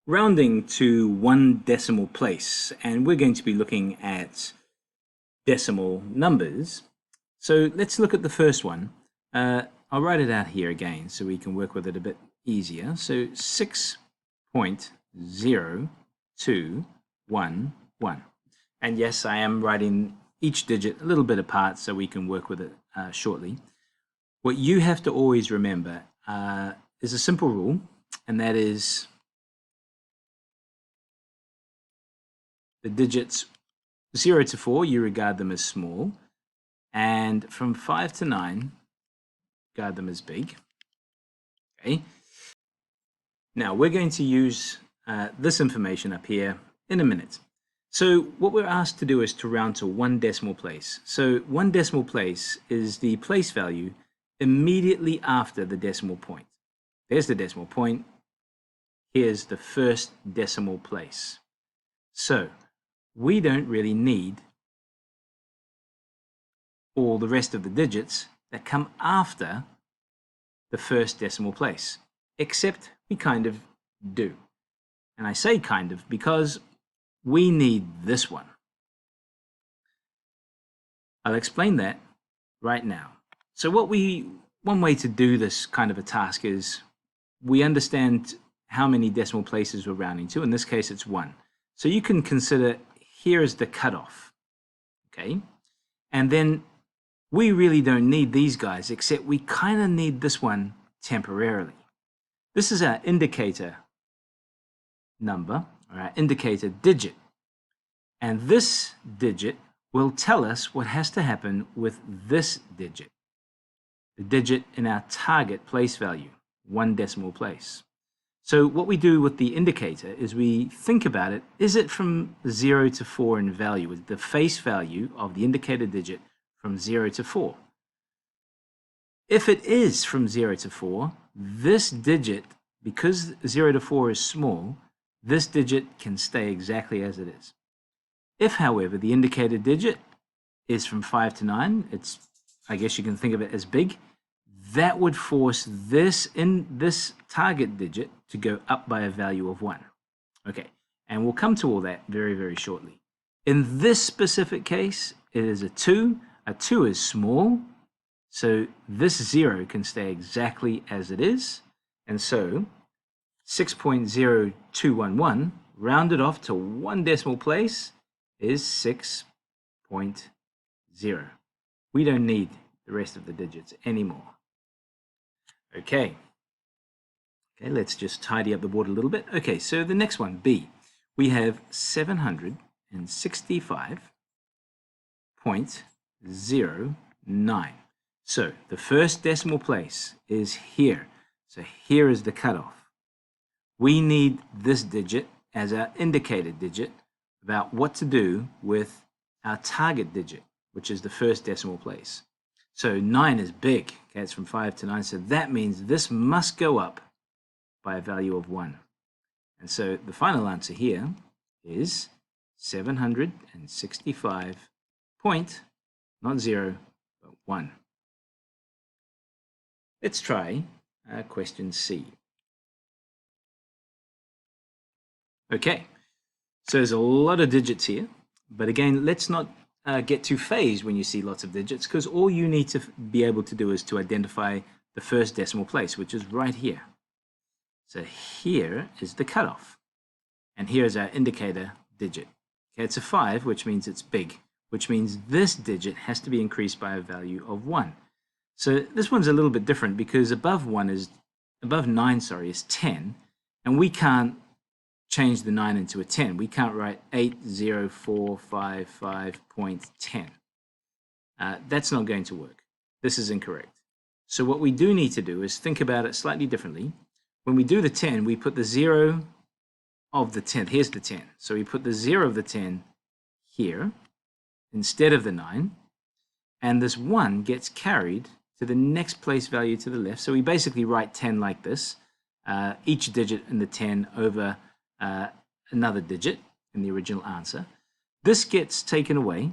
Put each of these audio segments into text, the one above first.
rounding to one decimal place, and we're going to be looking at decimal numbers. So let's look at the first one. I'll write it out here again so we can work with it a bit easier. So 6.0211. And yes, I am writing each digit a little bit apart so we can work with it shortly. What you have to always remember is a simple rule, and that is the digits 0 to 4, you regard them as small, and from 5 to 9, regard them as big. Okay. Now we're going to use this information up here in a minute. So what we're asked to do is to round to one decimal place. So one decimal place is the place value immediately after the decimal point. There's the decimal point. Here's the first decimal place. So we don't really need all the rest of the digits that come after the first decimal place, except we kind of do. And I say kind of because we need this one. I'll explain that right now. So one way to do this kind of a task is we understand how many decimal places we're rounding to. In this case, it's 1. So you can consider here is the cutoff, okay? And then we really don't need these guys, except we kind of need this one temporarily. This is our indicator number, or our indicator digit. And this digit will tell us what has to happen with this digit, the digit in our target place value, one decimal place. So what we do with the indicator is we think about it, is it from 0 to 4 in value? Is the face value of the indicator digit from 0 to 4? If it is from 0 to 4, this digit, because 0 to 4 is small, this digit can stay exactly as it is. If, however, the indicator digit is from 5 to 9, I guess you can think of it as big, that would force this target digit to go up by a value of 1. Okay, and we'll come to all that very, very shortly. In this specific case, it is a 2. A 2 is small, so this 0 can stay exactly as it is. And so 6.0211 rounded off to one decimal place is 6.0. We don't need the rest of the digits anymore. Okay, let's just tidy up the board a little bit. Okay, so the next one, B, we have 765.09. So the first decimal place is here. So here is the cutoff. We need this digit as our indicator digit about what to do with our target digit, which is the first decimal place. So 9 is big, okay, it's from 5 to 9, so that means this must go up by a value of 1. And so the final answer here is 765 point, not 0, but 1. Let's try question C. Okay, so there's a lot of digits here, but again, let's not get too phased when you see lots of digits, because all you need to be able to do is to identify the first decimal place, which is right here. So here is the cutoff, and here is our indicator digit. Okay, it's a 5, which means it's big, which means this digit has to be increased by a value of 1. So this one's a little bit different because above 9 is 10, and we can't change the 9 into a 10. We can't write 80455.10. That's not going to work. This is incorrect. So what we do need to do is think about it slightly differently. When we do the 10, we put the 0 of the 10. Here's the 10. So we put the 0 of the 10 here instead of the 9. And this 1 gets carried to the next place value to the left. So we basically write 10 like this. Each digit in the 10 over another digit in the original answer. This gets taken away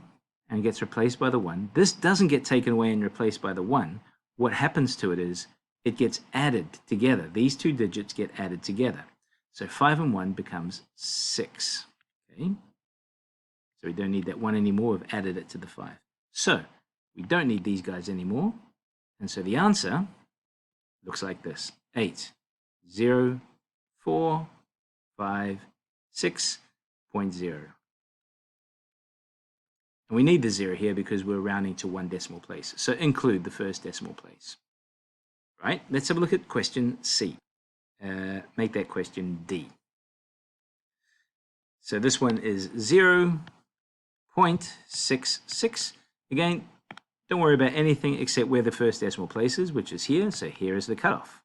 and gets replaced by the 1. This doesn't get taken away and replaced by the 1. What happens to it is it gets added together. These two digits get added together. So 5 and 1 becomes 6. Okay. So we don't need that 1 anymore. We've added it to the 5. So we don't need these guys anymore. And so the answer looks like this. 8, 0, 4, 5, 6.0. And we need the 0 here because we're rounding to 1 decimal place. So include the first decimal place. Right? Let's have a look at question C. Make that question D. So this one is 0.66. Again, don't worry about anything except where the first decimal place is, which is here. So here is the cutoff.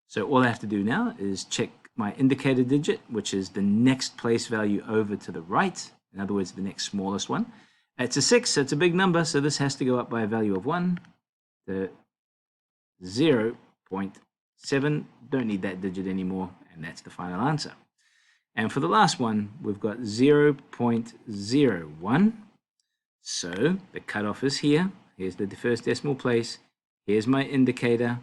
So all I have to do now is check my indicator digit, which is the next place value over to the right. In other words, the next smallest one. It's a 6, so it's a big number, so this has to go up by a value of 1 to 0.7. Don't need that digit anymore, and that's the final answer. And for the last one, we've got 0.01. So the cutoff is here. Here's the first decimal place. Here's my indicator.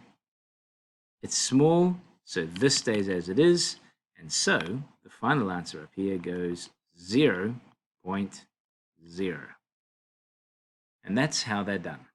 It's small, so this stays as it is. And so the final answer up here goes 0.0. And that's how they're done.